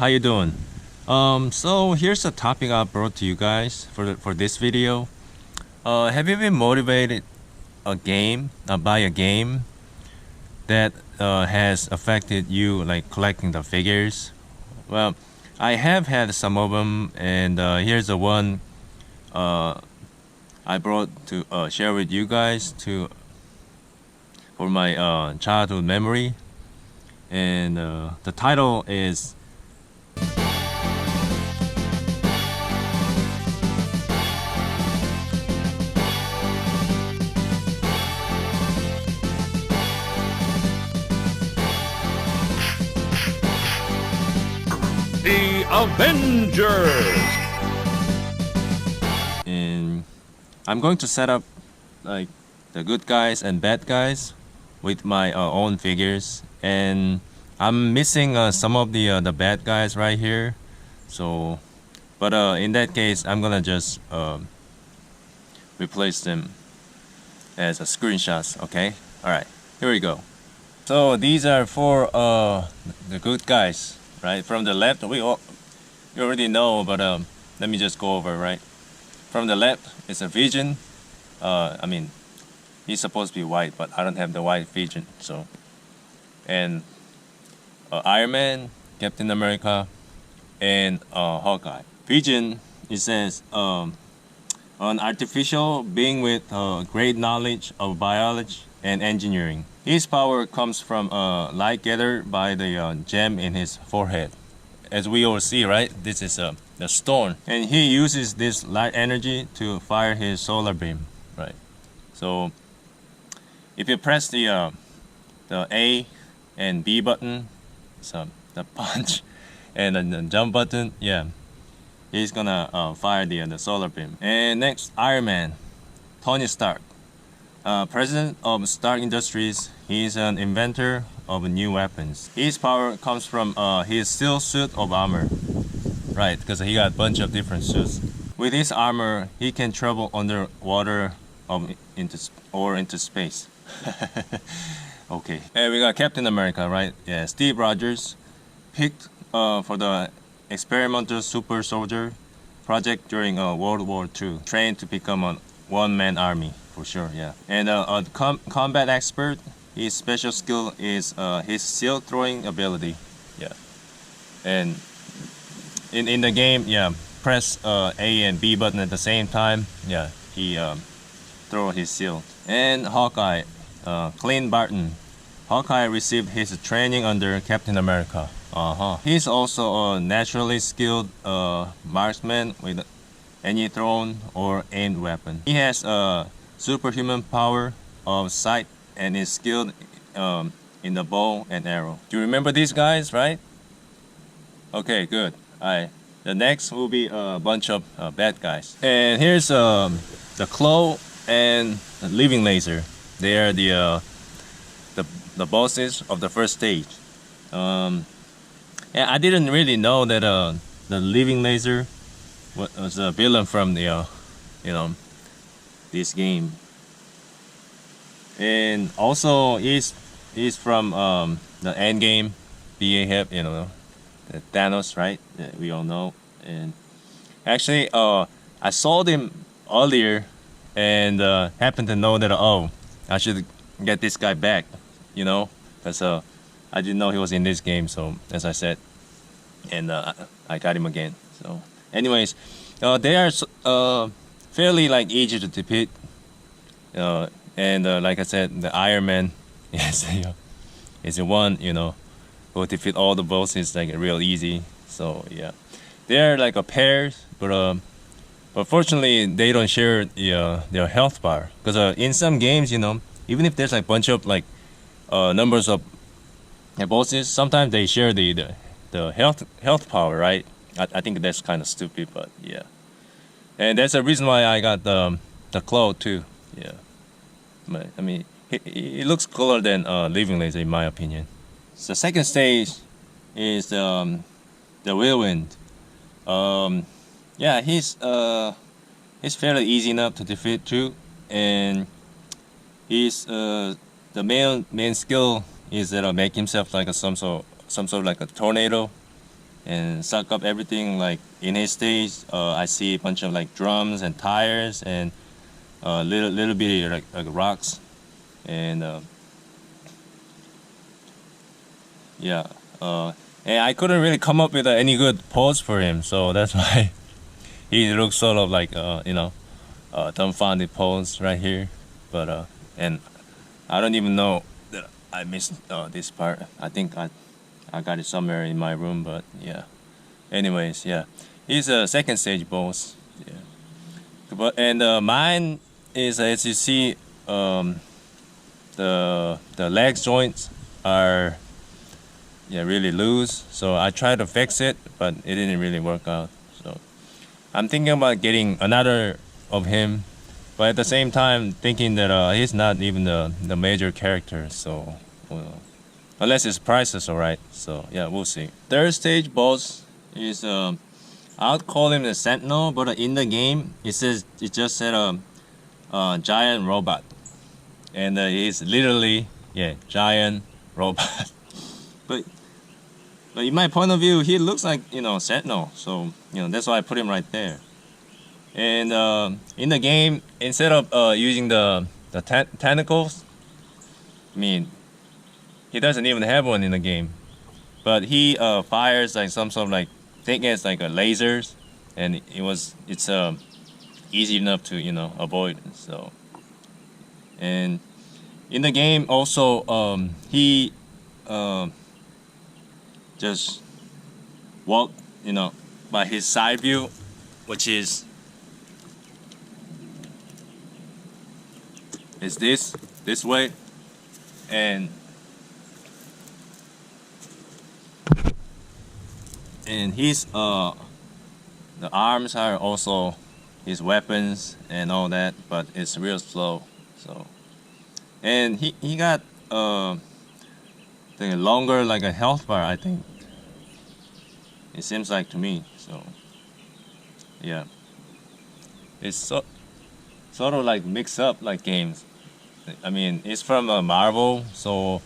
how you doing? So here's a topic I brought to you guys for this video. Have you been motivated by a game that has affected you, like collecting the figures? Well, I have had some of them, and here's the one I brought to share with you guys for my childhood memory. And the title is The Avengers! And I'm going to set up like the good guys and bad guys with my own figures, and I'm missing some of the bad guys right here. So, but in that case, I'm gonna just replace them as a screenshots. Okay, all right, here we go. So these are for the good guys, right? From the left, you already know, but let me just go over, right? From the left, it's a Vision. I mean, he's supposed to be white, but I don't have the white Vision, so. And Iron Man, Captain America, and Hawkeye. Vision, it says, an artificial being with great knowledge of biology and engineering. His power comes from light gathered by the gem in his forehead. As we all see, right? This is the stone, and he uses this light energy to fire his solar beam, right? So if you press the A and B button, so the punch, and then the jump button, yeah, he's gonna fire the solar beam. And next, Iron Man, Tony Stark, president of Stark Industries. He's an inventor of new weapons. His power comes from his steel suit of armor, right? Because he got a bunch of different suits. With his armor, he can travel underwater into space. Okay. And we got Captain America, right? Yeah, Steve Rogers, picked for the experimental super soldier project during World War II, trained to become a one-man army for sure. Yeah. And a combat expert. His special skill is his shield throwing ability. Yeah. And in the game, yeah, press A and B button at the same time. Yeah, he throw his shield. And Hawkeye, Clint Barton. Hawkeye received his training under Captain America. He's also a naturally skilled marksman with any thrown or aimed weapon. He has a superhuman power of sight and is skilled in the bow and arrow. Do you remember these guys, right? Okay, good. Alright. The next will be a bunch of bad guys. And here's the Claw and the Living Laser. They are the bosses of the first stage. Yeah, I didn't really know that the Living Laser was a villain from the this game. And also he's from the end game. BA the Thanos, right? That we all know. And actually I saw them earlier and happened to know that I should get this guy back, because I didn't know he was in this game. So as I said, and I got him again. So anyways, they are fairly like easy to defeat. And like I said, the Iron Man is the one who defeat all the bosses like real easy. So yeah, they're like a pair, but fortunately they don't share their health bar, because in some games, even if there's like bunch of like numbers of bosses, sometimes they share the health power, right? I think that's kind of stupid, but yeah. And that's the reason why I got the Claw too. Yeah. But I mean, it looks cooler than Living Laser in my opinion. So the second stage is the Whirlwind. Yeah, he's fairly easy enough to defeat too, and he's the main skill is that make himself like some sort of like a tornado, and suck up everything. Like in his stage, I see a bunch of like drums and tires and little bitty like rocks, and yeah. And I couldn't really come up with any good pose for him, so that's why he looks sort of like dumbfounded pose right here. But and I don't even know that I missed this part. I think I got it somewhere in my room, but yeah. Anyways, yeah, he's a second stage boss. Yeah, but and mine is, as you see, the leg joints are really loose. So I tried to fix it, but it didn't really work out. So I'm thinking about getting another of him, but at the same time thinking that he's not even the major character. So unless his price is alright. So yeah, we'll see. Third stage boss is I'd call him the Sentinel, but in the game it just said a giant robot, and he's literally giant robot. But in my point of view, he looks like Sentinel, so that's why I put him right there. And in the game, instead of using the tentacles, I mean, he doesn't even have one in the game, but he fires like some sort of like, I think it's like a lasers, and it's easy enough to avoid. So, and in the game also he just walk by his side view, which is this way, and his the arms are also his weapons and all that, but it's real slow. So, and he got the longer like a health bar, I think. It seems like to me. So yeah, it's sort of like mix up like games. I mean, it's from Marvel, so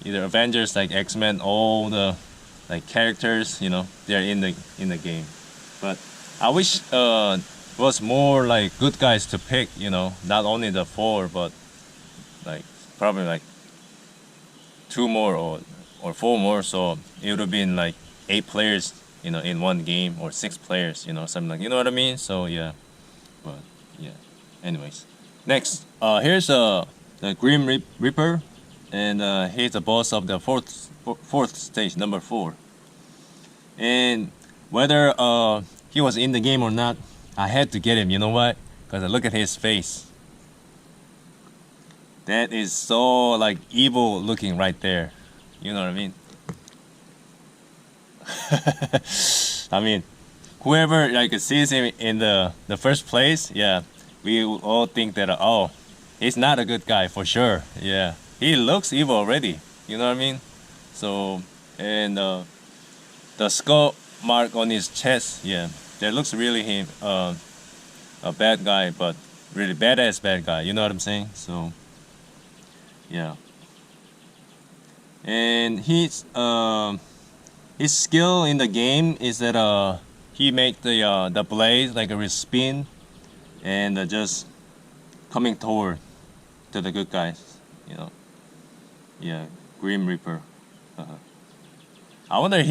either Avengers, like X-Men, all the like characters, they're in the game. But I wish was more like good guys to pick, not only the 4, but like probably like 2 more or 4 more, so it would have been like 8 players, in one game, or 6 players, something like, what I mean? So yeah, but yeah. Anyways, next, here's the Grim Reaper, and he's the boss of the fourth stage, number 4. And whether he was in the game or not, I had to get him. You know why? Because look at his face. That is so like evil looking right there. You know what I mean? I mean, whoever like sees him in the first place, yeah, we will all think that he's not a good guy for sure. Yeah, he looks evil already. You know what I mean? So, and the skull mark on his chest, yeah, that looks really him a bad guy, but really badass bad guy. You know what I'm saying? So. Yeah, and his skill in the game is that he make the blade like a spin, and just coming toward to the good guys. Yeah, Grim Reaper. I wonder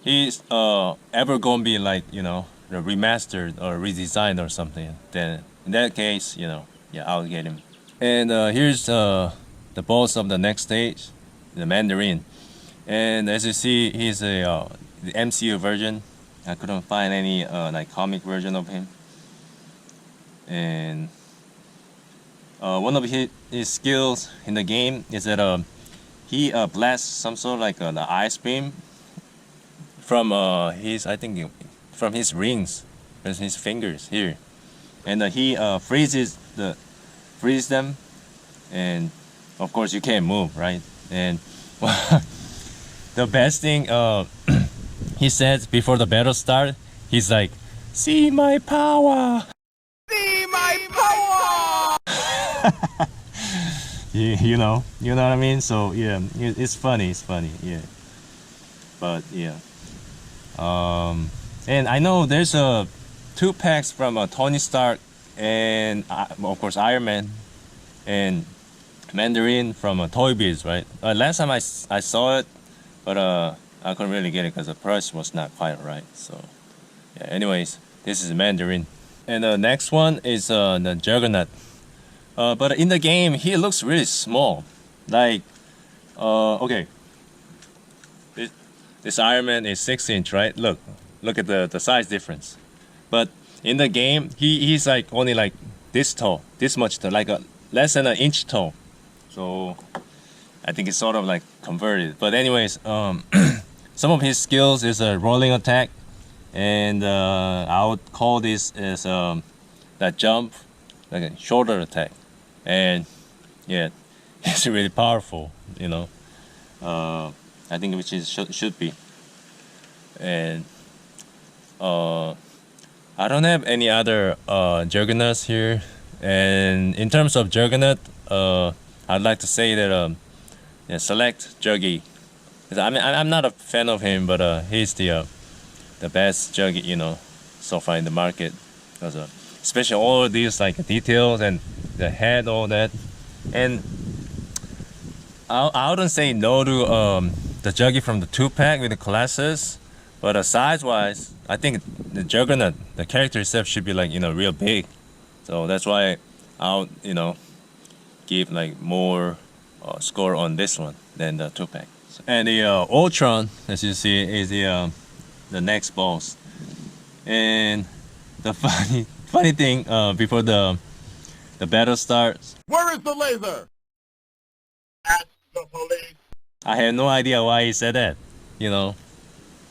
he's ever gonna be like remastered or redesigned or something. Then in that case, yeah, I'll get him. And here's the boss of the next stage, the Mandarin. And as you see, he's the MCU version. I couldn't find any like comic version of him. And one of his skills in the game is that he blasts some sort of like the ice beam from from his rings, from his fingers here, and he freezes them, and of course you can't move, right? And the best thing he says before the battle start, he's like, "See my power! See my power!" you know what I mean? So yeah, it's funny, yeah. But yeah, And I know there's two packs from Tony Stark and of course Iron Man and Mandarin from Toy Biz, right? Last time I saw it, but I couldn't really get it because the price was not quite right. So yeah, anyways, this is Mandarin. And the next one is the Juggernaut. But in the game, he looks really small. Like, okay, this Iron Man is 6-inch, right? Look at the size difference. But in the game, he's like only like this tall, this much tall, like less than an inch tall. So I think it's sort of like converted. But anyways, some of his skills is a rolling attack, and I would call this as that jump, like a shoulder attack. And yeah, it's really powerful, you know. I think which is should be. And I don't have any other Juggernauts here. And in terms of Juggernaut, I'd like to say that yeah, select Juggy. I mean, I'm not a fan of him, but he's the best Juggy, you know, so far in the market. Because especially all of these like details and the head, all that. And I wouldn't say no to the Juggy from the 2-pack with the classes, but size-wise, I think the Juggernaut, the character itself, should be like, you know, real big. So that's why I'll, you know, give like more score on this one than the 2-pack. And the Ultron, as you see, is the next boss. And the funny thing before the battle starts, Where is the laser? Ask the police. I have no idea why he said that, you know.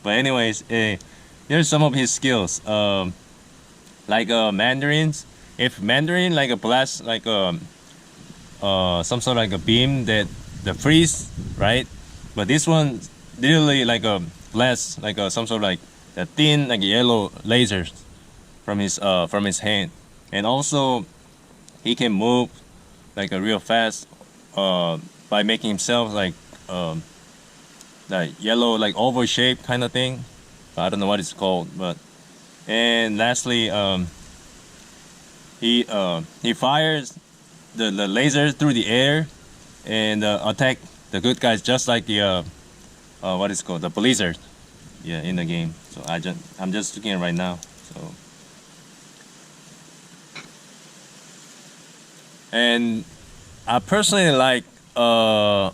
But anyways, here's some of his skills. Like Mandarins. If Mandarin like a blast, like some sort of like a beam that the freeze, right? But this one literally like a blast, like some sort of like the thin like yellow lasers from his hand. And also he can move like a real fast by making himself like yellow like oval shape kind of thing. I don't know what it's called, but and lastly he fires the laser through the air and attack the good guys just like the what is it called, the blizzard, yeah, in the game. So I'm just looking at it right now. So and I personally like the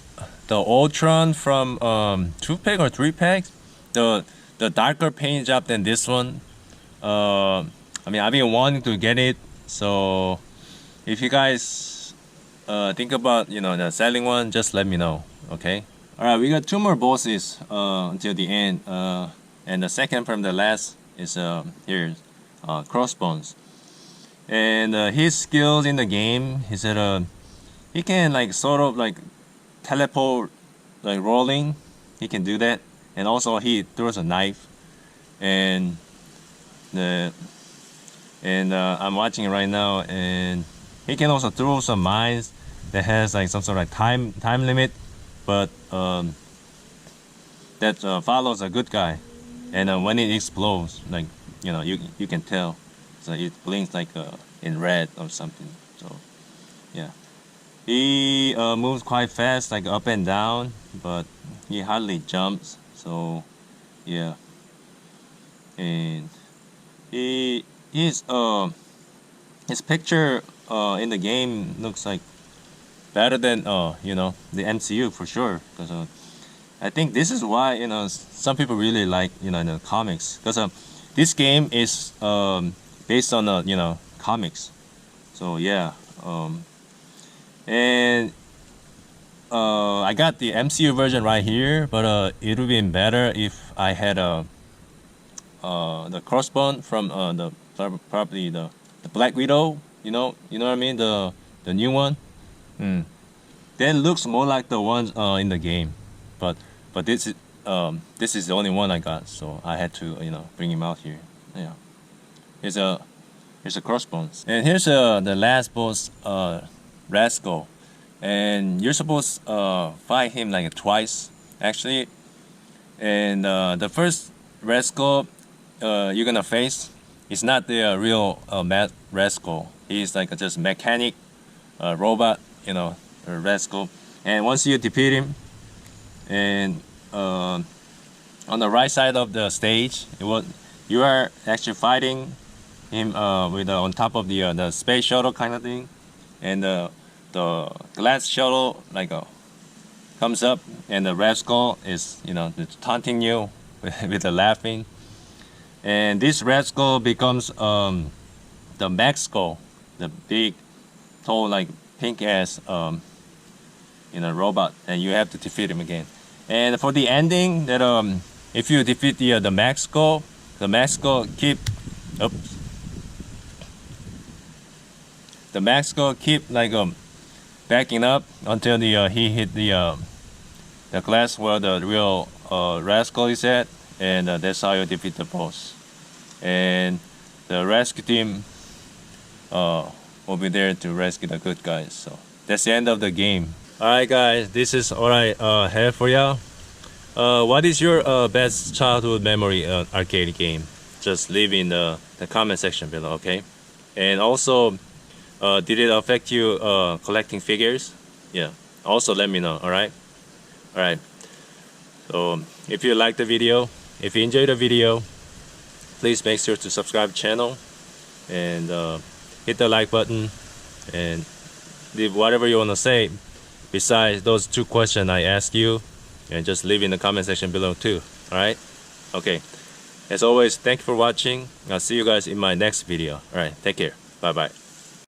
Ultron from 2-pack or 3-packs, the darker paint job than this one. I mean, I've been wanting to get it, so if you guys think about, you know, the selling one, just let me know, okay? All right, we got 2 more bosses until the end, and the second from the last is here, Crossbones. And his skills in the game is that he can like sort of like teleport, like rolling. He can do that, and also he throws a knife, and I'm watching it right now, and he can also throw some mines that has like some sort of like time limit, but that follows a good guy, and when it explodes, like, you know, you can tell, so it blinks like in red or something. So yeah, he moves quite fast, like up and down, but he hardly jumps. So yeah, and his picture in the game looks like better than you know, the MCU for sure, because I think this is why, you know, some people really like, you know, the comics, because this game is based on you know, comics. So yeah, and I got the MCU version right here, but it would be better if I had the Crossbone from probably the Black Widow. You know what I mean, the new one. That looks more like the ones in the game, but this is the only one I got, so I had to, you know, bring him out here. Yeah, here's a Crossbones, and here's the last boss, Rascal, and you're supposed to fight him like twice actually, and the first Rascal you're gonna face is not the real Rascal. He's like just mechanic robot, you know, Rascal. And once you defeat him, and on the right side of the stage, you are actually fighting him with on top of the space shuttle kind of thing, and the glass shuttle like comes up, and the Rascal is, you know, taunting you with the laughing, and this Rascal becomes the Maxco, the big, tall, like pink ass you know, robot, and you have to defeat him again. And for the ending, that if you defeat the Maxco, the Maxco keep like backing up until he hit the glass where the real Rascal is at, and that's how you defeat the boss. And the rescue team will be there to rescue the good guys. So that's the end of the game. Alright guys, this is all I have for y'all. What is your best childhood memory arcade game? Just leave in the comment section below, okay? And also, did it affect you collecting figures? Yeah, also let me know, alright? Alright, so if you like the video, if you enjoyed the video, please make sure to subscribe to the channel and hit the like button and leave whatever you want to say besides those 2 questions I asked you, and just leave in the comment section below too. Alright? Okay. As always, thank you for watching. I'll see you guys in my next video. Alright, take care. Bye bye.